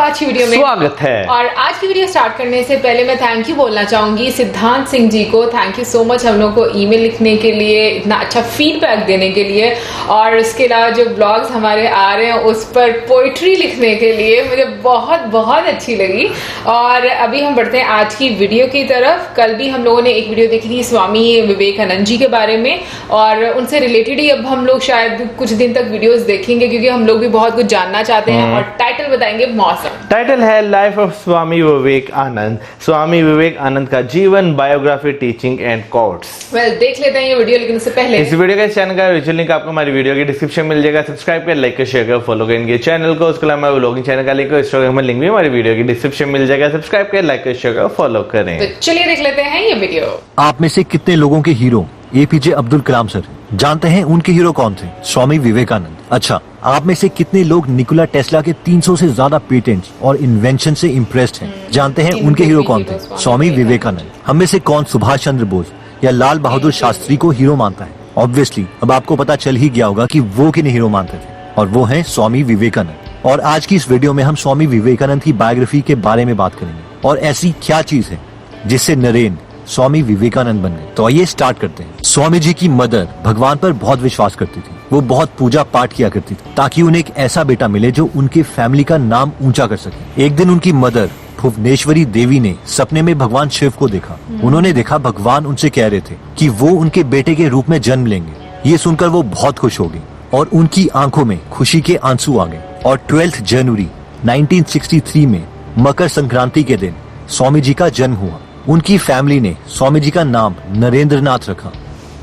आज की वीडियो में स्वागत है। और आज की वीडियो स्टार्ट करने से पहले मैं थैंक यू बोलना चाहूंगी सिद्धांत सिंह जी को। थैंक यू सो मच हम लोग को ईमेल लिखने के लिए, इतना अच्छा फीडबैक देने के लिए, और इसके अलावा जो ब्लॉग्स हमारे आ रहे हैं उस पर पोइट्री लिखने के लिए मुझे बहुत बहुत अच्छी लगी। और अभी हम बढ़ते हैं आज की वीडियो की तरफ। कल भी हम लोगों ने एक वीडियो देखी थी स्वामी विवेकानंद जी के बारे में, और उनसे रिलेटेड ही अब हम लोग शायद कुछ दिन तक वीडियोस देखेंगे क्योंकि हम लोग भी बहुत कुछ जानना चाहते हैं। और टाइटल बताएंगे मौसम। टाइटल है लाइफ ऑफ स्वामी विवेकानंद, स्वामी विवेकानंद का जीवन, biography, teaching and quotes. Well देख लेते हैं ये वीडियो, लेकिन उससे पहले इस वीडियो का चैनल का विजुअल लिंक आपको हमारी वीडियो के डिस्क्रिप्शन में मिल जाएगा। सब्सक्राइब कर, लाइक कर, शेयर कर, फॉलो करेंगे चैनल को। उसके अलावा व्लॉगिंग चैनल का लिंक, इंस्टाग्राम में लिंक भी हमारी वीडियो की डिस्क्रिप्शन में मिल जाएगा। सब्सक्राइब कर, लाइक कर, शेयर कर, फॉलो करें। तो चलिए देख लेते हैं ये वीडियो। आप में से कितने लोगों के hero APJ Abdul Kalam sir जानते हैं? उनके हीरो कौन थे? स्वामी विवेकानंद। अच्छा, आप में से कितने लोग निकोला टेस्ला के 300 से ज्यादा पेटेंट्स और इन्वेंशन से इम्प्रेस्ड हैं? जानते हैं उनके हीरो कौन थे? स्वामी विवेकानंद। हम में से कौन सुभाष चंद्र बोस या लाल बहादुर शास्त्री को हीरो मानता है? ऑब्वियसली अब आपको पता चल ही गया होगा कि वो किन्हें हीरो मानते थे, और वो हैं स्वामी विवेकानंद। और आज की इस वीडियो में हम स्वामी विवेकानंद की बायोग्राफी के बारे में बात करेंगे, और ऐसी क्या चीज है जिससे नरेन स्वामी विवेकानंद बन गए। तो आइए स्टार्ट करते हैं। स्वामी जी की मदर भगवान पर बहुत विश्वास करती थी। वो बहुत पूजा पाठ किया करती थी ताकि उन्हें एक ऐसा बेटा मिले जो उनके फैमिली का नाम ऊंचा कर सके। एक दिन उनकी मदर भुवनेश्वरी देवी ने सपने में भगवान शिव को देखा। उन्होंने देखा भगवान उनसे कह रहे थे कि वो उनके बेटे के रूप में जन्म लेंगे। ये सुनकर वो बहुत खुश हो गई और उनकी आंखों में खुशी के आंसू आ गए। और 12 जनवरी 1963 में मकर संक्रांति के दिन स्वामी जी का जन्म हुआ। उनकी फैमिली ने स्वामी जी का नाम नरेंद्रनाथ रखा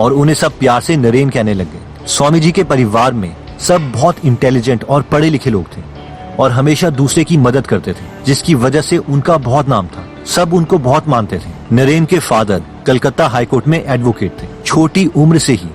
और उन्हें सब प्यार से नरेन कहने लगे। स्वामी जी के परिवार में सब बहुत इंटेलिजेंट और पढ़े लिखे लोग थे और हमेशा दूसरे की मदद करते थे, जिसकी वजह से उनका बहुत नाम था। सब उनको बहुत मानते थे। नरेन के फादर कलकत्ता हाईकोर्ट में एडवोकेट थे। छोटी उम्र से ही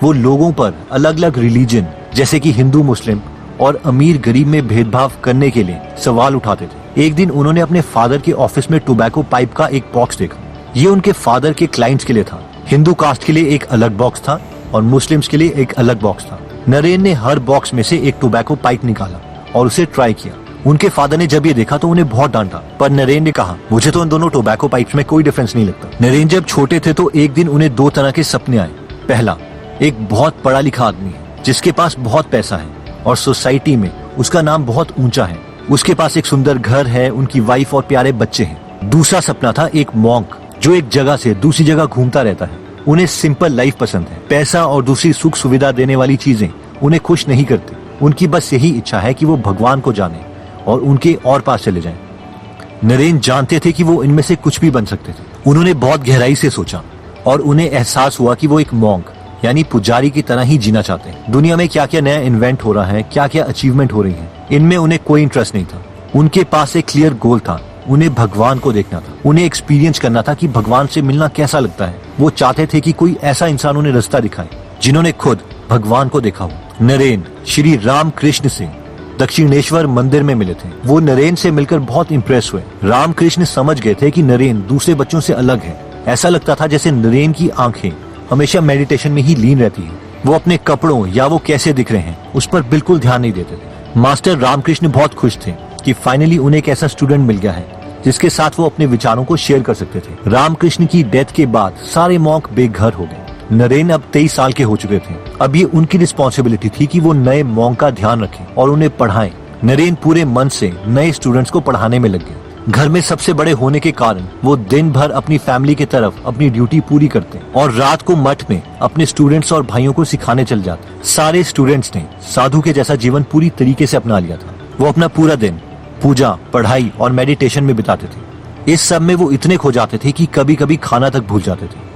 वो लोगों पर अलग अलग रिलीजन जैसे कि हिंदू, मुस्लिम और अमीर गरीब में भेदभाव करने के लिए सवाल उठाते थे। एक दिन उन्होंने अपने फादर के ऑफिस में टोबैको पाइप का एक बॉक्स देखा। ये उनके फादर के क्लाइंट्स के लिए था। हिंदू कास्ट के लिए एक अलग बॉक्स था और मुस्लिम्स के लिए एक अलग बॉक्स था। नरेन ने हर बॉक्स में से एक टोबैको पाइप निकाला और उसे ट्राई किया। उनके फादर ने जब ये देखा तो उन्हें बहुत डांटा, पर नरेन ने कहा, मुझे तो इन दोनों टोबैको पाइप्स में कोई डिफरेंस नहीं लगता। नरेन जब छोटे थे तो एक दिन उन्हें दो तरह के सपने आए। पहला, एक बहुत पढ़ा लिखा आदमी है जिसके पास बहुत पैसा है और सोसाइटी में उसका नाम बहुत ऊंचा है। उसके पास एक सुंदर घर है, उनकी वाइफ और प्यारे बच्चे हैं। दूसरा सपना था एक मॉन्क जो एक जगह से दूसरी जगह घूमता रहता है। उन्हें सिंपल लाइफ पसंद है। पैसा और दूसरी सुख सुविधा देने वाली चीजें उन्हें खुश नहीं करती। उनकी बस यही इच्छा है कि वो भगवान को जाने और उनके और पास चले जाएं। नरेन जानते थे कि वो इनमें से कुछ भी बन सकते थे। उन्होंने बहुत गहराई से सोचा और उन्हें एहसास हुआ कि वो एक मॉन्क यानी पुजारी की तरह ही जीना चाहते हैं। दुनिया में क्या क्या नया इन्वेंट हो रहा है, क्या क्या अचीवमेंट हो रही है, इनमें उन्हें कोई इंटरेस्ट नहीं था। उनके पास एक क्लियर गोल था, उन्हें भगवान को देखना था। उन्हें एक्सपीरियंस करना था कि भगवान से मिलना कैसा लगता है। वो चाहते थे कि कोई ऐसा इंसान उन्हें रास्ता दिखाए जिन्होंने खुद भगवान को देखा हो। नरेन श्री राम कृष्ण से दक्षिणेश्वर मंदिर में मिले थे। वो नरेन से मिलकर बहुत इम्प्रेस हुए। रामकृष्ण समझ गए थे कि नरेन दूसरे बच्चों से अलग है। ऐसा लगता था जैसे नरेन की आंखें हमेशा मेडिटेशन में ही लीन रहती है। वो अपने कपड़ों या वो कैसे दिख रहे हैं उस पर बिल्कुल ध्यान नहीं देते थे। मास्टर रामकृष्ण बहुत खुश थे कि फाइनली उन्हें एक ऐसा स्टूडेंट मिल गया है जिसके साथ वो अपने विचारों को शेयर कर सकते थे। रामकृष्ण की डेथ के बाद सारे मॉन्क बेघर हो गए। नरेन अब 23 साल के हो चुके थे। अब ये उनकी रिस्पॉन्सिबिलिटी थी कि वो नए मॉन्क का ध्यान रखें और उन्हें पढ़ाएं। नरेन पूरे मन से नए स्टूडेंट्स को पढ़ाने में लग गए। घर में सबसे बड़े होने के कारण वो दिन भर अपनी फैमिली की तरफ अपनी ड्यूटी पूरी करते और रात को मठ में अपने स्टूडेंट्स और भाइयों को सिखाने चल जाते। सारे स्टूडेंट्स ने साधु के जैसा जीवन पूरी तरीके से अपना लिया था। वो अपना पूरा दिन पूजा, पढ़ाई और मेडिटेशन में बिताते थे। इस सब में वो इतने खो जाते थे कि कभी कभी खाना तक भूल जाते थे।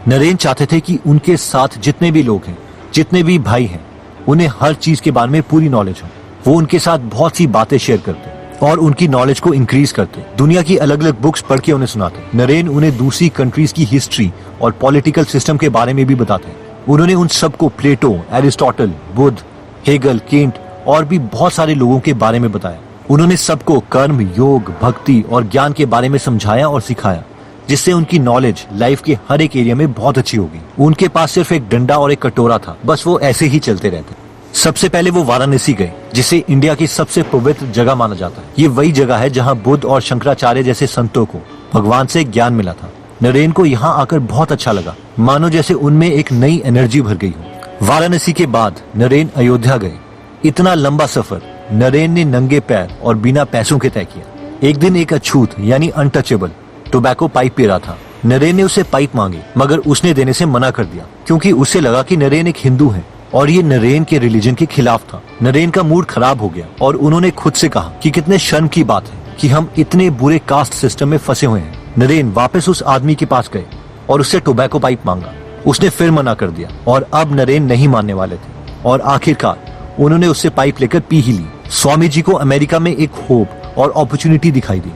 नरेन चाहते थे कि उनके साथ जितने भी लोग हैं, जितने भी भाई हैं, उन्हें हर चीज के बारे में पूरी नॉलेज हो। वो उनके साथ बहुत सी बातें शेयर करते और उनकी नॉलेज को इंक्रीज करते। दुनिया की अलग अलग बुक्स पढ़ के उन्हें सुनाते। नरेन उन्हें दूसरी कंट्रीज की हिस्ट्री और पॉलिटिकल सिस्टम के बारे में भी बताते। उन्होंने उन सबको प्लेटो, एरिस्टोटल, बुद्ध, हेगल, केंट और भी बहुत सारे लोगों के बारे में बताया। उन्होंने सबको कर्म, योग, भक्ति और ज्ञान के बारे में समझाया और सिखाया, जिससे उनकी नॉलेज लाइफ के हर एक एरिया में बहुत अच्छी होगी। उनके पास सिर्फ एक डंडा और एक कटोरा था, बस वो ऐसे ही चलते रहते। सबसे पहले वो वाराणसी गए, जिसे इंडिया की सबसे पवित्र जगह माना जाता है। ये वही जगह है जहाँ बुद्ध और शंकराचार्य जैसे संतों को भगवान से ज्ञान मिला था। नरेन को यहाँ आकर बहुत अच्छा लगा, मानो जैसे उनमें एक नई एनर्जी भर गई हो। वाराणसी के बाद नरेन अयोध्या गए। इतना लंबा सफर नरेन ने नंगे पैर और बिना पैसों के तय किया। एक दिन एक अछूत यानी अनटचेबल टोबैको पाइप पी रहा था। नरेन ने उसे पाइप मांगी, मगर उसने देने से मना कर दिया, क्योंकि उसे लगा कि नरेन एक हिंदू है और ये नरेन के रिलीजन के खिलाफ था। नरेन का मूड खराब हो गया और उन्होंने खुद से कहा कि कितने शर्म की बात है कि हम इतने बुरे कास्ट सिस्टम में फंसे हुए हैं। नरेन वापस उस आदमी के पास गए और उससे टोबैको पाइप मांगा। उसने फिर मना कर दिया और अब नरेन नहीं मानने वाले थे और आखिरकार उन्होंने उससे पाइप लेकर पी ही ली। स्वामी जी को अमेरिका में एक होप और अपॉर्चुनिटी दिखाई दी,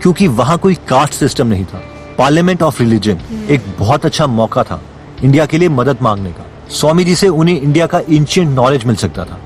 क्योंकि वहाँ कोई कास्ट सिस्टम नहीं था। पार्लियामेंट ऑफ रिलीजन एक बहुत अच्छा मौका था इंडिया के लिए मदद मांगने का। स्वामी जी से उन्हें इंडिया का एंशिएंट नॉलेज मिल सकता था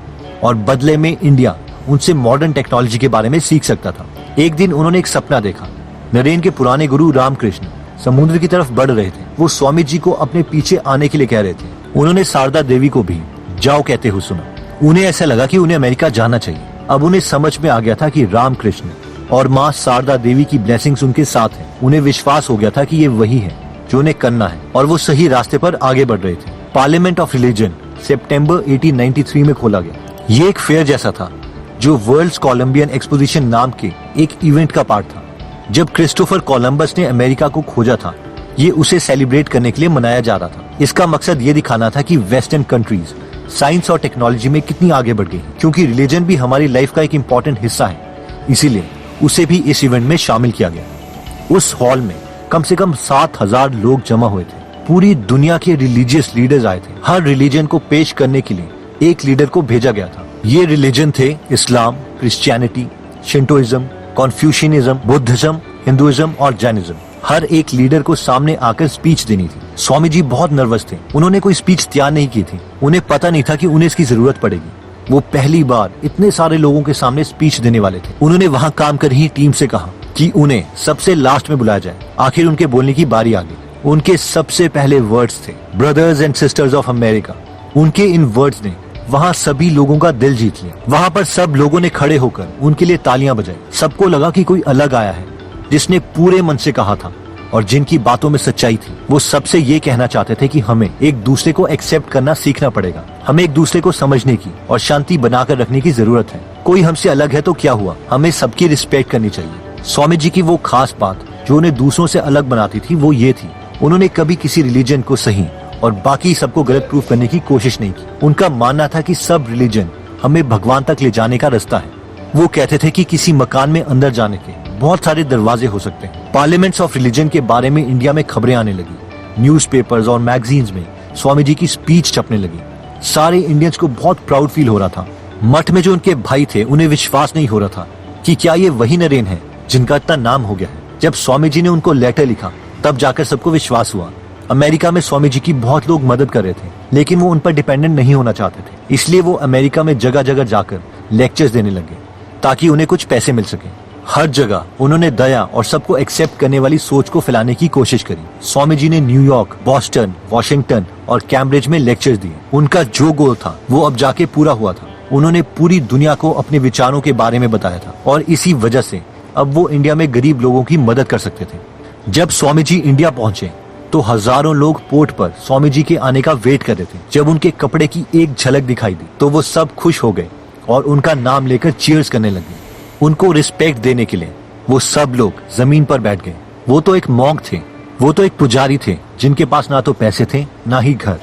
और बदले में इंडिया उनसे मॉडर्न टेक्नोलॉजी के बारे में सीख सकता था। एक दिन उन्होंने एक सपना देखा। नरेन के पुराने गुरु रामकृष्ण समुद्र की तरफ बढ़ रहे थे। वो स्वामी जी को अपने पीछे आने के लिए कह रहे थे। उन्होंने शारदा देवी को भी जाओ कहते हुए सुना। उन्हें ऐसा लगा कि उन्हें अमेरिका जाना चाहिए। अब उन्हें समझ में आ गया था कि रामकृष्ण और माँ शारदा देवी की ब्लेसिंग्स उनके साथ है। उन्हें विश्वास हो गया था कि ये वही है जो उन्हें करना है और वो सही रास्ते पर आगे बढ़ रहे थे। पार्लियामेंट ऑफ रिलीजन सितंबर 1893 में खोला गया। ये एक फेयर जैसा था जो वर्ल्ड कोलंबियन एक्सपोजिशन नाम के एक इवेंट का पार्ट था। जब क्रिस्टोफर कोलंबस ने अमेरिका को खोजा था, ये उसे सेलिब्रेट करने के लिए मनाया जा रहा था। इसका मकसद ये दिखाना था कि वेस्टर्न कंट्रीज साइंस और टेक्नोलॉजी में कितनी आगे बढ़ गई। क्योंकि रिलीजन भी हमारी लाइफ का एक इम्पोर्टेंट हिस्सा है, इसीलिए उसे भी इस इवेंट में शामिल किया गया। उस हॉल में कम से कम 7,000 लोग जमा हुए थे। पूरी दुनिया के रिलीजियस लीडर्स आए थे। हर रिलीजन को पेश करने के लिए एक लीडर को भेजा गया था। ये रिलीजन थे इस्लाम, क्रिश्चियनिटी, शिंटोइज्म, कॉन्फ्यूशियनिज्म, बुद्धिज्म, हिंदुइज्म और जैनिज्म। हर एक लीडर को सामने आकर स्पीच देनी थी। स्वामी जी बहुत नर्वस थे। उन्होंने कोई स्पीच तैयार नहीं की थी। उन्हें पता नहीं था कि उन्हें इसकी जरूरत पड़ेगी। वो पहली बार इतने सारे लोगों के सामने स्पीच देने वाले थे। उन्होंने वहाँ काम कर रही टीम से कहा कि उन्हें सबसे लास्ट में बुलाया जाए। आखिर उनके बोलने की बारी आ गई। उनके सबसे पहले वर्ड्स थे brothers and sisters of America. उनके इन वर्ड्स ने वहाँ सभी लोगों का दिल जीत लिया। वहाँ पर सब लोगों ने खड़े होकर उनके लिए तालियां बजाई। सबको लगा कि कोई अलग आया है जिसने पूरे मन से कहा था और जिनकी बातों में सच्चाई थी। वो सबसे ये कहना चाहते थे कि हमें एक दूसरे को एक्सेप्ट करना सीखना पड़ेगा। हमें एक दूसरे को समझने की और शांति बनाकर रखने की जरूरत है। कोई हमसे अलग है तो क्या हुआ, हमें सबकी रिस्पेक्ट करनी चाहिए। स्वामी जी की वो खास बात जो उन्हें दूसरों से अलग बनाती थी वो ये थी, उन्होंने कभी किसी रिलीजन को सही और बाकी सबको गलत प्रूफ करने की कोशिश नहीं की। उनका मानना था कि सब रिलीजन हमें भगवान तक ले जाने का रास्ता है। वो कहते थे कि किसी मकान में अंदर जाने के बहुत सारे दरवाजे हो सकते हैं। पार्लियामेंट्स ऑफ रिलीजन के बारे में इंडिया में खबरें आने लगी। न्यूज़पेपर्स और मैगजीन्स में स्वामी जी की स्पीच छपने लगी। सारे इंडियंस को बहुत प्राउड फील हो रहा था। मठ में जो उनके भाई थे उन्हें विश्वास नहीं हो रहा था कि क्या ये वही नरेन है जिनका इतना नाम हो गया है। जब स्वामी जी ने उनको लेटर लिखा तब जाकर सबको विश्वास हुआ। अमेरिका में स्वामी जी की बहुत लोग मदद कर रहे थे, लेकिन वो उन पर डिपेंडेंट नहीं होना चाहते थे। इसलिए वो अमेरिका में जगह जगह जाकर लेक्चर्स देने लगे ताकि उन्हें कुछ पैसे मिल सके। हर जगह उन्होंने दया और सबको एक्सेप्ट करने वाली सोच को फैलाने की कोशिश करी। स्वामी जी ने न्यूयॉर्क, बॉस्टन, वॉशिंगटन और कैम्ब्रिज में लेक्चर्स दिए। उनका जो गोल था वो अब जाके पूरा हुआ था। उन्होंने पूरी दुनिया को अपने विचारों के बारे में बताया था और इसी वजह से अब वो इंडिया में गरीब लोगों की मदद कर सकते थे। जब स्वामी जी इंडिया पहुंचे तो हजारों लोग पोर्ट पर स्वामी जी के आने का वेट कर रहे थे। जब उनके कपड़े की एक झलक दिखाई दी तो वो सब खुश हो गए और उनका नाम लेकर चीयर्स करने लगे। उनको रिस्पेक्ट देने के लिए वो सब लोग जमीन पर बैठ गए। वो तो एक मॉन्क थे, वो तो एक पुजारी थे जिनके पास ना तो पैसे थे ना ही घर।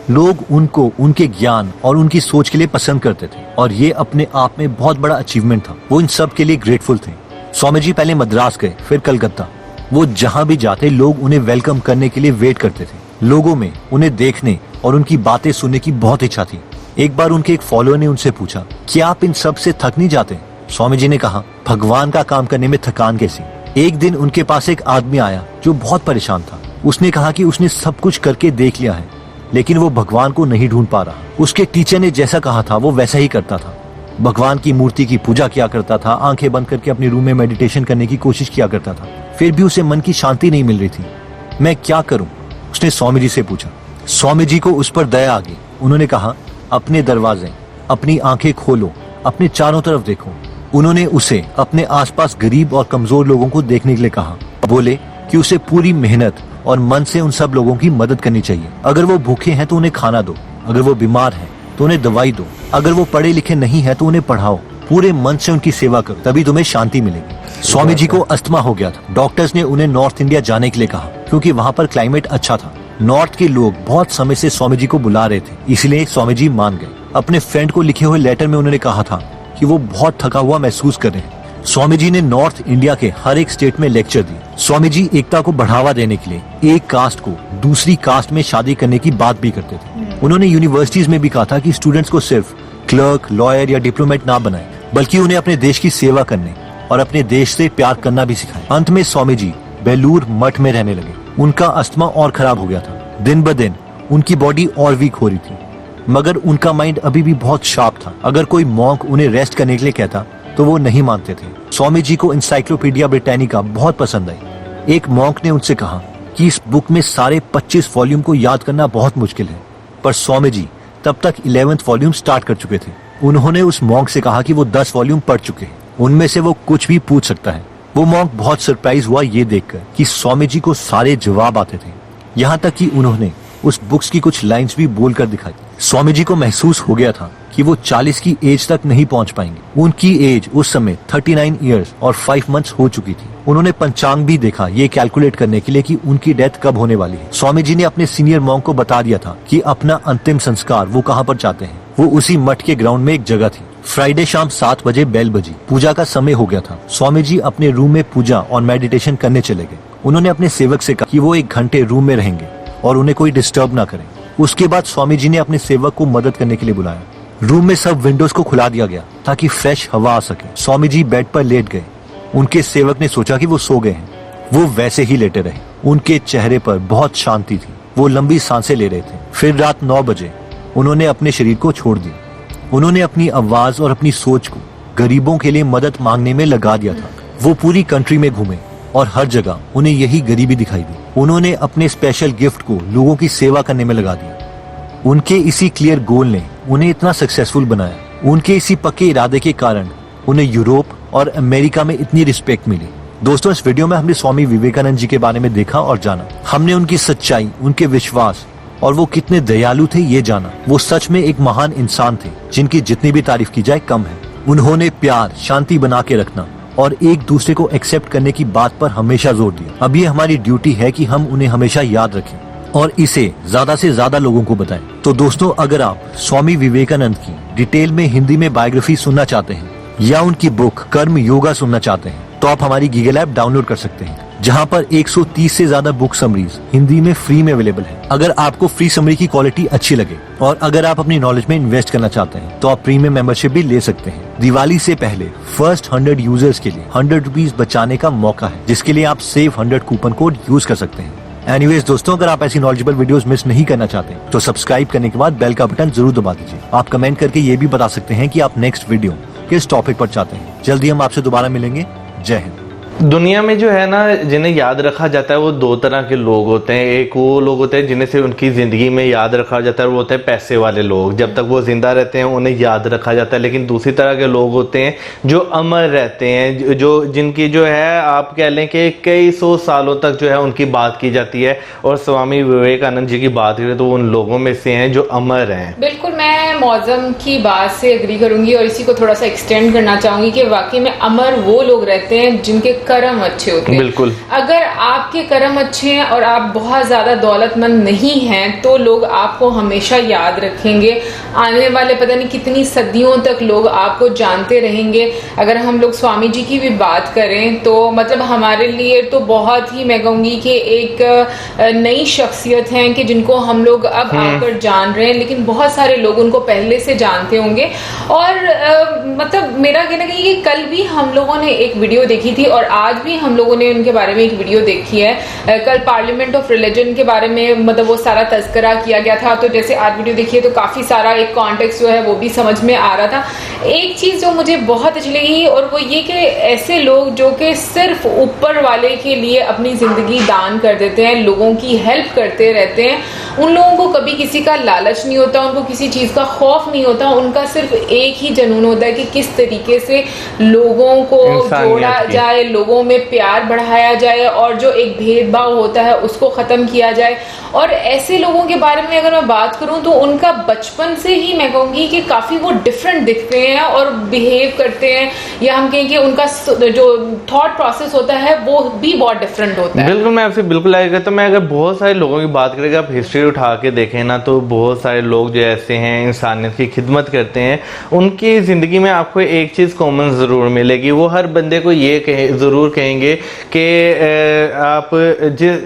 लोग उनको उनके ज्ञान और उनकी सोच के लिए पसंद करते थे और ये अपने आप में बहुत बड़ा अचीवमेंट था। वो इन सब के लिए ग्रेटफुल थे। स्वामी जी पहले मद्रास गए, फिर कलकत्ता। वो जहाँ भी जाते लोग उन्हें वेलकम करने के लिए वेट करते थे। लोगों में उन्हें देखने और उनकी बातें सुनने की बहुत इच्छा थी। एक बार उनके एक फॉलोअर ने उनसे पूछा, क्या आप इन सब से थक नहीं जाते? स्वामी जी ने कहा, भगवान का काम करने में थकान कैसी। एक दिन उनके पास एक आदमी आया जो बहुत परेशान था। उसने कहा कि उसने सब कुछ करके देख लिया है लेकिन वो भगवान को नहीं ढूंढ पा रहा। उसके टीचर ने जैसा कहा था वो वैसा ही करता था। भगवान की मूर्ति की पूजा किया करता था, आंखें बंद करके अपने रूम में मेडिटेशन करने की कोशिश किया करता था, फिर भी उसे मन की शांति नहीं मिल रही थी। मैं क्या करूं? उसने स्वामी जी से पूछा। स्वामी जी को उस पर दया आ गई। उन्होंने कहा, अपने दरवाजे अपनी आंखें खोलो, अपने चारों तरफ देखो। उन्होंने उसे अपने आसपास गरीब और कमजोर लोगों को देखने के लिए कहा। बोले कि उसे पूरी मेहनत और मन से उन सब लोगों की मदद करनी चाहिए। अगर वो भूखे हैं तो उन्हें खाना दो, अगर वो बीमार हैं तो उन्हें दवाई दो, अगर वो पढ़े लिखे नहीं है तो उन्हें पढ़ाओ। पूरे मन से उनकी सेवा करो, तभी तुम्हें शांति मिलेगी। स्वामी जी को अस्थमा हो गया था। डॉक्टर्स ने उन्हें नॉर्थ इंडिया जाने के लिए कहा क्योंकि वहाँ पर क्लाइमेट अच्छा था। नॉर्थ के लोग बहुत समय से स्वामी जी को बुला रहे थे, इसलिए स्वामी जी मान गए। अपने फ्रेंड को लिखे हुए लेटर में उन्होंने कहा था कि वो बहुत थका हुआ महसूस कर रहे हैं। स्वामी जी ने नॉर्थ इंडिया के हर एक स्टेट में लेक्चर दिए। स्वामी जी एकता को बढ़ावा देने के लिए एक कास्ट को दूसरी कास्ट में शादी करने की बात भी करते थे। उन्होंने यूनिवर्सिटीज में भी कहा था कि स्टूडेंट्स को सिर्फ क्लर्क, लॉयर या डिप्लोमेट ना बनाए, बल्कि उन्हें अपने देश की सेवा करने और अपने देश से प्यार करना भी सिखाए। अंत में स्वामी जी बेलूर मठ में रहने लगे। उनका अस्थमा और खराब हो गया था। दिन ब दिन उनकी बॉडी और वीक हो रही थी, मगर उनका माइंड अभी भी बहुत शार्प था। अगर कोई मॉन्क उन्हें रेस्ट करने के लिए कहता तो वो नहीं मानते थे। स्वामी जी को एनसाइक्लोपीडिया ब्रिटानिका बहुत पसंद आई। एक मॉन्क ने उनसे कहा कि इस बुक में सारे 25 वॉल्यूम को याद करना बहुत मुश्किल है, पर स्वामी जी तब तक 11th वॉल्यूम स्टार्ट कर चुके थे। उन्होंने उस मॉन्क से कहा कि वो 10 वॉल्यूम पढ़ चुके हैं, उनमें से वो कुछ भी पूछ सकता है। वो मॉन्क बहुत सरप्राइज हुआ ये देखकर कि स्वामी जी को सारे जवाब आते थे। यहाँ तक कि उन्होंने उस बुक्स की कुछ लाइंस भी बोलकर दिखाई। स्वामी जी को महसूस हो गया था कि वो 40 की एज तक नहीं पहुंच पाएंगे। उनकी एज उस समय 39 इयर्स और 5 मंथ्स हो चुकी थी। उन्होंने पंचांग भी देखा ये कैलकुलेट करने के लिए कि उनकी डेथ कब होने वाली है। स्वामी जी ने अपने सीनियर मॉन्क को बता दिया था कि अपना अंतिम संस्कार वो कहाँ पर चाहते हैं। वो उसी मठ के ग्राउंड में एक जगह थी। फ्राइडे शाम 7 बजे बेल बजी। पूजा का समय हो गया था। स्वामी जी अपने रूम में पूजा और मेडिटेशन करने चले गए। उन्होंने अपने सेवक से कहा कि वो 1 घंटे रूम में रहेंगे और उन्हें कोई डिस्टर्ब ना करें। उसके बाद स्वामी जी ने अपने सेवक को मदद करने के लिए बुलाया। रूम में सब विंडोज को खुला दिया गया ताकि फ्रेश हवा आ सके। स्वामी जी बेड पर लेट गए। उनके सेवक ने सोचा कि वो सो गए हैं। वो वैसे ही लेटे रहे। उनके चेहरे पर बहुत शांति थी। वो लंबी सांसें ले रहे थे। फिर रात 9 बजे उन्होंने अपने शरीर को छोड़ दिया। उन्होंने अपनी आवाज और अपनी सोच को गरीबों के लिए मदद मांगने में लगा दिया था। वो पूरी कंट्री में घूमे और हर जगह उन्हें यही गरीबी दिखाई दी। उन्होंने अपने स्पेशल गिफ्ट को लोगों की सेवा करने में लगा दिया। उनके इसी क्लियर गोल ने उन्हें इतना सक्सेसफुल बनाया। उनके इसी पक्के इरादे के कारण उन्हें यूरोप और अमेरिका में इतनी रिस्पेक्ट मिली। दोस्तों, इस वीडियो में हमने स्वामी विवेकानंद जी के बारे में देखा और जाना। हमने उनकी सच्चाई, उनके विश्वास और वो कितने दयालु थे ये जाना। वो सच में एक महान इंसान थे जिनकी जितनी भी तारीफ की जाए कम है। उन्होंने प्यार, शांति बना के रखना और एक दूसरे को एक्सेप्ट करने की बात पर हमेशा जोर दिया। अब ये हमारी ड्यूटी है कि हम उन्हें हमेशा याद रखें और इसे ज्यादा से ज्यादा लोगों को बताएं। तो दोस्तों, अगर आप स्वामी विवेकानंद की डिटेल में हिंदी में बायोग्राफी सुनना चाहते हैं या उनकी बुक कर्म योगा सुनना चाहते हैं तो आप हमारी गीगल ऐप डाउनलोड कर सकते हैं, जहां पर 130 से ज्यादा बुक समरीज हिंदी में फ्री में अवेलेबल है। अगर आपको फ्री समरी की क्वालिटी अच्छी लगे और अगर आप अपनी नॉलेज में इन्वेस्ट करना चाहते हैं तो आप प्रीमियम मेंबरशिप भी ले सकते हैं। दिवाली से पहले फर्स्ट 100 यूजर्स के लिए 100 रुपीज बचाने का मौका है, जिसके लिए आप सेव 100 कूपन कोड यूज कर सकते हैं। एनीवेज दोस्तों, अगर आप ऐसी नॉलेजेबल वीडियोस मिस नहीं करना चाहते तो सब्सक्राइब करने के बाद बेल का बटन जरूर दबा दीजिए। आप कमेंट करके ये भी बता सकते हैं कि आप नेक्स्ट वीडियो किस टॉपिक पर चाहते हैं। जल्दी हम आपसे दोबारा मिलेंगे। जय हिंद। दुनिया में जो है ना, जिन्हें याद रखा जाता है वो 2 तरह के लोग होते हैं। एक वो लोग होते हैं जिन्हें से उनकी जिंदगी में याद रखा जाता है, वो होते हैं पैसे वाले लोग। जब तक वो जिंदा रहते हैं उन्हें याद रखा जाता है। लेकिन दूसरी तरह के लोग होते हैं जो अमर रहते हैं, जो जिनकी जो है आप कह लें कि कई 100 सालों तक जो है उनकी बात की जाती है। और स्वामी विवेकानंद जी की बात करें तो वो उन लोगों में से हैं जो अमर हैं। बिल्कुल, मैं मौजम की बात से एग्री करूंगी और इसी को थोड़ा सा एक्सटेंड करना चाहूंगी कि वाकई में अमर वो लोग रहते हैं जिनके कर्म अच्छे होते हैं। बिल्कुल। अगर आपके कर्म अच्छे हैं और आप बहुत ज्यादा दौलतमंद नहीं हैं तो लोग आपको हमेशा याद रखेंगे। आने वाले पता नहीं कितनी सदियों तक लोग आपको जानते रहेंगे। अगर हम लोग स्वामी जी की भी बात करें तो मतलब हमारे लिए तो बहुत ही, मैं कहूंगी कि एक नई शख्सियत हैं कि जिनको हम लोग अब आकर जान रहे हैं, लेकिन बहुत सारे लोग उनको पहले से जानते होंगे। और मतलब मेरा कहना है कि कल भी हम लोगों ने एक वीडियो देखी थी और आज भी हम लोगों ने उनके बारे में एक वीडियो देखी है। कल पार्लियामेंट ऑफ रिलीजन के बारे में मतलब वो सारा तस्करा किया गया था। तो जैसे आज वीडियो देखी है तो काफी सारा एक कॉन्टेक्स्ट जो है वो भी समझ में आ रहा था। एक चीज जो मुझे बहुत अच्छी लगी और वो ये कि ऐसे लोग जो कि सिर्फ ऊपर वाले के लिए अपनी जिंदगी दान कर देते हैं, लोगों की हेल्प करते रहते हैं उन लोगों को कभी किसी का लालच नहीं होता, उनको किसी चीज़ का खौफ नहीं होता, उनका सिर्फ एक ही जुनून होता है कि किस तरीके से लोगों को जोड़ा जाए, लोगों में प्यार बढ़ाया जाए और जो एक भेदभाव होता है उसको ख़त्म किया जाए। और ऐसे लोगों के बारे में अगर मैं बात करूं तो उनका बचपन से ही मैं कहूँगी कि काफ़ी वो डिफरेंट दिखते हैं और बिहेव करते हैं, या हम कहें कि उनका जो थॉट प्रोसेस होता है वो भी बहुत डिफरेंट होता है। बिल्कुल, मैं आपसे बिल्कुल एग्री करता हूं। मैं अगर बहुत सारे लोगों की बात करें, आप हिस्ट्री उठा के देखें ना, तो बहुत सारे लोग जो ऐसे हैं इंसानियत की खिदमत करते हैं, उनकी ज़िंदगी में आपको एक चीज़ कॉमन ज़रूर मिलेगी। वो हर बंदे को ये ज़रूर कहेंगे कि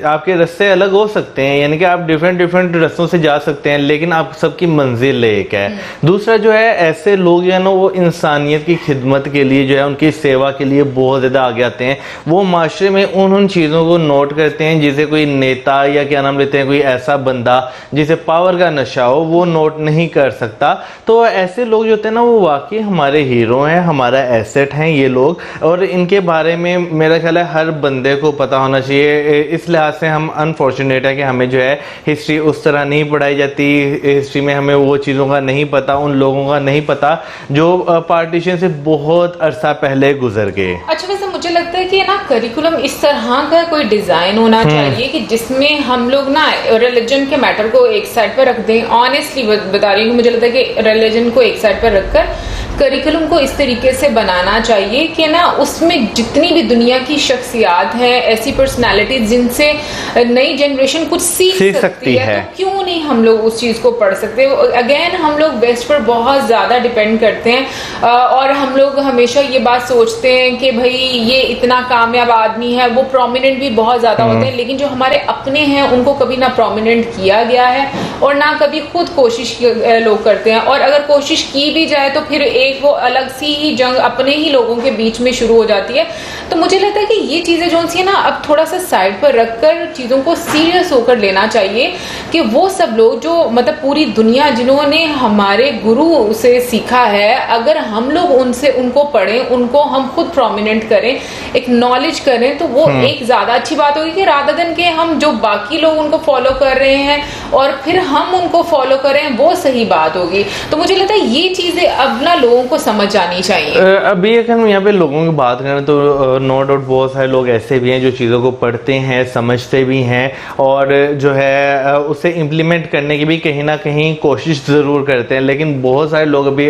आपके रास्ते अलग हो सकते हैं, यानी कि आप डिफरेंट रास्तों से जा सकते हैं, लेकिन आप सबकी मंजिल एक है। दूसरा जो है, ऐसे लोग जो है ना वो इंसानियत की खिदमत के लिए जो है उनकी सेवा के लिए बहुत ज़्यादा आगे आते हैं। वो माशरे में उन चीज़ों को नोट करते हैं जिसे कोई नेता या क्या नाम लेते हैं, कोई ऐसा बंदा जिसे पावर का नशा हो वो नोट नहीं कर सकता। तो ऐसे लोग जो होते हैं ना वो वाकई हमारे हीरो हैं, हमारा एसेट हैं ये लोग, और इनके बारे में मेरा ख्याल है हर बंदे को पता होना चाहिए। इस लिहाज से हम अनफॉर्चुनेट है कि हमें जो है हिस्ट्री उस तरह नहीं पढ़ाई जाती। हिस्ट्री में हमें वो चीज़ों का नहीं पता, उन लोगों का नहीं पता जो पार्टीशन से बहुत अरसा पहले गुजर गए। अच्छा, वैसे मुझे लगता है कि ना करिकुलम इस तरह का कोई डिजाइन होना चाहिए कि जिसमें हम लोग ना रिलीजन के मैटर को एक साइड पर रख दें। ऑनेस्टली बता रही हूँ, मुझे लगता है कि रिलीजन को एक साइड पर रखकर करिकुलम को इस तरीके से बनाना चाहिए कि ना उसमें जितनी भी दुनिया की शख्सियात हैं, ऐसी पर्सनालिटीज जिनसे नई जनरेशन कुछ सीख सकती है, तो क्यों नहीं हम लोग उस चीज़ को पढ़ सकते। अगेन हम लोग वेस्ट पर बहुत ज़्यादा डिपेंड करते हैं और हम लोग हमेशा ये बात सोचते हैं कि भाई ये इतना कामयाब आदमी है, वो प्रोमिनेंट भी बहुत ज़्यादा होते हैं, लेकिन जो हमारे अपने हैं उनको कभी ना प्रोमिनेंट किया गया है और ना कभी खुद कोशिश लोग करते हैं। और अगर कोशिश की भी जाए तो फिर एक वो अलग सी ही जंग अपने ही लोगों के बीच में शुरू हो जाती है। तो मुझे लगता है कि ये चीज़ें जो सी है ना अब थोड़ा सा साइड पर रखकर चीज़ों को सीरियस होकर लेना चाहिए कि वो सब लोग जो मतलब पूरी दुनिया जिन्होंने हमारे गुरु से सीखा है, अगर हम लोग उनसे उनको पढ़ें, उनको हम खुद प्रोमिनेंट करें, एक नॉलेज करें, तो वो एक ज़्यादा अच्छी बात होगी कि रादर देन के हम जो बाकी लोग उनको फॉलो कर रहे हैं और फिर हम उनको फॉलो करें, वो सही बात होगी। तो मुझे लगता है ये चीज़ें अब ना लोगों को समझ आनी चाहिए। अभी अगर हम यहाँ पे लोगों की बात करें तो नो डाउट बहुत सारे लोग ऐसे भी हैं जो चीज़ों को पढ़ते हैं, समझते भी हैं और जो है उसे इम्प्लीमेंट करने की भी कहीं ना कहीं कोशिश ज़रूर करते हैं। लेकिन बहुत सारे लोग अभी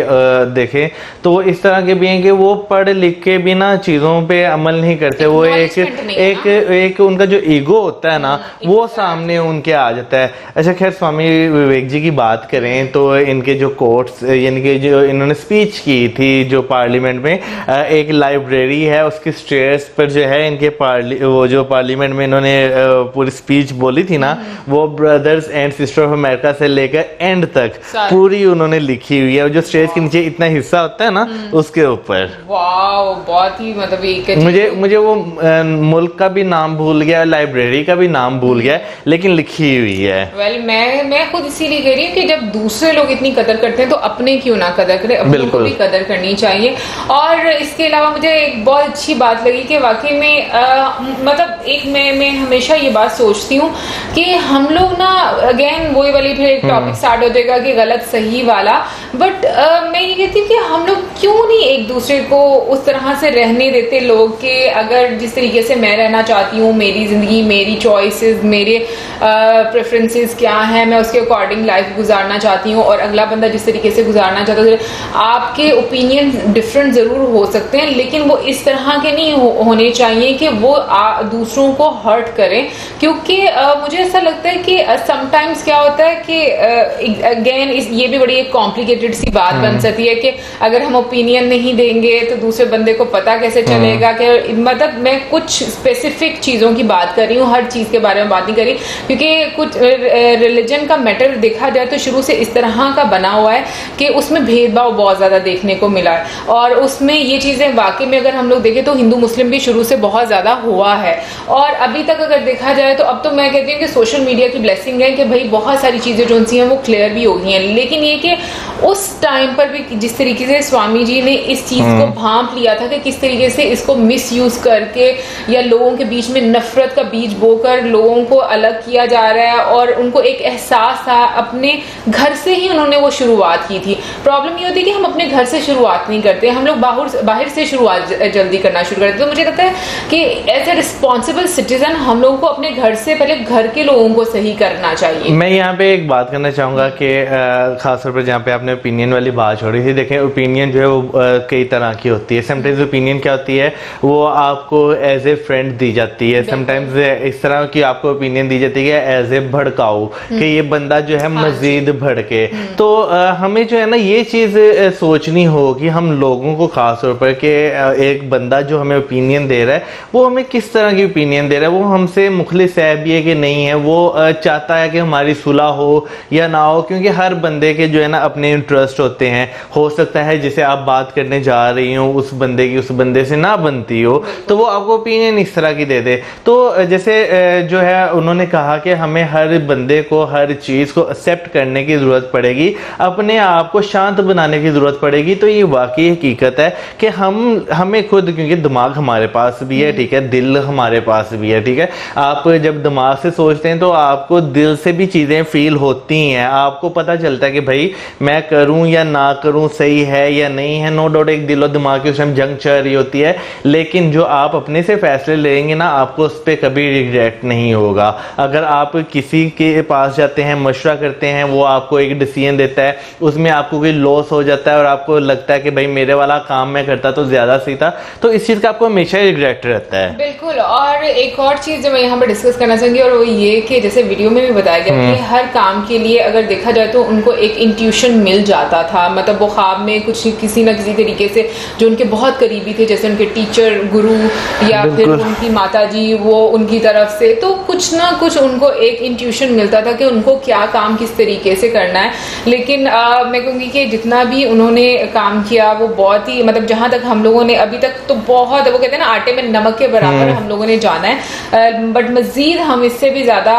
देखें तो वो इस तरह के भी हैं कि वो पढ़ लिख के भी ना चीज़ों पे अमल नहीं करते। वो एक उनका जो ईगो होता है ना वो सामने उनके आ जाता है। अच्छा, खैर स्वामी विवेक जी की बात करें तो इनके जो कोट्स यानी कि जो इन्होंने स्पीच की थी जो पार्लियामेंट में, एक लाइब्रेरी है उसके स्टेयर्स पर जो है इनके वो जो पार्लियामेंट में इन्होंने पूरी स्पीच बोली थी ना, वो brothers and sister of America से लेकर एंड तक पूरी उन्होंने लिखी हुई है। और जो स्टेज के नीचे इतना हिस्सा होता है ना उसके ऊपर बहुत ही मतलब मुझे वो मुल्क का भी नाम भूल गया, लाइब्रेरी का भी नाम भूल गया, लेकिन लिखी हुई है। मैं खुद इसीलिए कह रही हूँ कि जब दूसरे लोग इतनी कदर करते हैं तो अपने क्यों ना कदर करें, अपने को भी कदर करनी चाहिए। और इसके अलावा मुझे एक बहुत अच्छी बात लगी कि वाकई में मतलब एक मैं हमेशा ये बात सोचती हूँ कि हम लोग ना अगेन वही वाली फिर एक टॉपिक स्टार्ट हो जाएगा कि गलत सही वाला, बट मैं ये कहती हूँ कि हम लोग क्यों नहीं एक दूसरे को उस तरह से रहने देते लोग कि अगर जिस तरीके से मैं रहना चाहती हूँ, मेरी जिंदगी, मेरी चॉइसेस, मेरे प्रेफरेंसेस क्या है, मैं उसके अकॉर्डिंग लाइफ गुजारना चाहती हूँ और अगला बंदा जिस तरीके से गुजारना चाहता है। आपके ओपिनियन डिफरेंट जरूर हो सकते हैं लेकिन वो इस तरह के नहीं होने चाहिए कि वो दूसरों को हर्ट करें, क्योंकि मुझे ऐसा लगता है कि समटाइम्स क्या होता है कि अगेन ये भी बड़ी एक कॉम्प्लिकेटेड सी बात बन सकती है कि अगर हम ओपिनियन नहीं देंगे तो दूसरे बंदे को पता कैसे चलेगा कि मतलब मैं कुछ स्पेसिफिक चीज़ों की बात कर रही हूँ, हर चीज़ के बारे में बात नहीं कर रही, क्योंकि कुछ रिलीजन का मैटर देखा जाए तो शुरू से इस तरह का बना हुआ है कि उसमें भेदभाव बहुत ज़्यादा देखने को मिला है और उसमें ये चीज़ें वाकई में अगर हम लोग देखें तो हिंदू मुस्लिम भी शुरू से बहुत ज़्यादा हुआ है। और अभी तक अगर देखा जाए तो अब तो मैं कहती हूँ कि सोशल मीडिया की ब्लेसिंग है कि भाई बहुत सारी चीज़ें जो सी हैं वो क्लियर भी हो गई हैं, लेकिन ये कि उस टाइम पर भी जिस तरीके से स्वामी जी ने इस चीज को भांप लिया था कि किस तरीके से इसको मिस यूज करके या लोगों के बीच में नफरत का बीज बोकर लोगों को अलग किया जा रहा है, और उनको एक एहसास था, अपने घर से ही उन्होंने वो शुरुआत की थी। प्रॉब्लम ये होती है कि हम अपने घर से शुरुआत नहीं करते, हम लोग बाहर से शुरुआत जल्दी करना शुरू करते। तो मुझे लगता है कि एज ए रिस्पॉन्सिबल सिटीजन हम लोगों को अपने घर से पहले घर के लोगों को सही करना चाहिए। मैं यहाँ पे एक बात करना चाहूंगा कि खासतौर पर जहाँ पे आपने ओपिनियन वाली बात छोड़ी थी, देखें ओपिनियन जो है वो कई तरह की होती है। समटाइम्स ओपिनियन क्या होती है, वो आपको एज ए फ्रेंड दी जाती है, समटाइम्स इस तरह की आपको ओपिनियन दी जाती है एज ए भड़काऊ कि ये बंदा जो है मजीद भड़के। तो हमें जो है ना ये चीज सोचनी होगी हम लोगों को, खासतौर पर कि एक बंदा जो हमें ओपिनियन दे रहा है वो हमें किस तरह की ओपिनियन दे रहा है, वो हमसे मुखलिस है भी है कि नहीं है, वो चाहता है कि हमारी सुलह हो या ना हो, क्योंकि हर बंदे के जो है ना अपने इंटरेस्ट होते हैं। हो सकता है जिसे आप बात करने जा रही हो उस बंदे की उस बंदे से ना बनती हो, तो वो आपको ओपिनियन इस तरह की दे दे। तो जैसे जो है उन्होंने कहा कि हमें हर बंदे को हर चीज को एक्सेप्ट करने की जरूरत पड़ेगी, अपने आप को शांत बनाने की जरूरत पड़ेगी। तो ये वाकई हकीकत है कि हमें खुद, क्योंकि दिमाग हमारे पास भी है, ठीक है, दिल हमारे पास भी है, ठीक है। आप जब दिमाग से सोचते हैं तो आपको दिल से भी चीजें फील होती हैं, आपको पता चलता है कि भाई मैं करूं या ना करूं, सही है या नहीं है। नो डाउट एक दिल और दिमाग की उस टाइम जंग चल रही होती है, लेकिन जो आप अपने से फैसले लेंगे ना, आपको उस पर कभी रिग्रेट नहीं होगा। अगर आप किसी के पास जाते हैं, मशवरा करते हैं, वो आपको एक डिसीजन देता है, उसमें आपको कोई लॉस हो जाता है और आपको लगता है कि भाई मेरे वाला काम मैं करता तो ज्यादा सही था, तो इस चीज का आपको हमेशा रिग्रेट रहता है। बिल्कुल। और एक और चीज जो मैं यहाँ पर डिस्कस करना चाहूंगी, और वो ये कि जैसे वीडियो में भी बताया गया कि हर काम के लिए अगर देखा जाए तो उनको एक इंट्यूशन मिल जाता था, मतलब वो ख्वाब में कुछ किसी ना किसी तरीके से जो उनके बहुत करीबी थे, जैसे उनके टीचर, गुरु या फिर उनकी माता जी, वो उनकी तरफ से, तो कुछ ना कुछ उनको एक इंट्यूशन मिलता था कि उनको क्या काम किस तरीके से करना है। लेकिन मैं कहूँगी कि जितना भी उन्होंने काम किया वो बहुत ही, मतलब जहाँ तक हम लोगों ने अभी तक तो बहुत, वो कहते हैं ना आटे में नमक के बराबर हम लोगों ने जाना है, बट मजीद हम इससे भी ज्यादा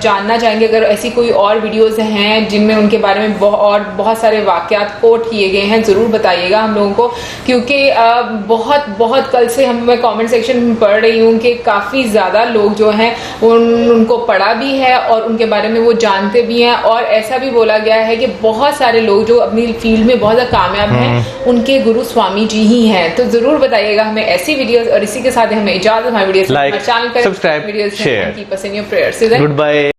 जानना चाहेंगे। अगर ऐसी कोई और वीडियोस हैं जिनमें उनके बारे में और बहुत सारे वाकयात कोट किए गए हैं, जरूर बताइएगा हम लोगों को, क्योंकि बहुत कल से मैं कमेंट सेक्शन में पढ़ रही हूँ कि काफी ज्यादा लोग जो हैं उनको पढ़ा भी है और उनके बारे में वो जानते भी हैं, और ऐसा भी बोला गया है कि बहुत सारे लोग जो अपनी फील्ड में बहुत ज्यादा कामयाब हैं उनके गुरु स्वामी जी ही हैं। तो जरूर बताइएगा हमें ऐसी वीडियोस, और इसी के साथ हमें इजाजत, हमारी वीडियोस लाइक, चैनल पर subscribe, videos share, keep us in your prayers. Good bye.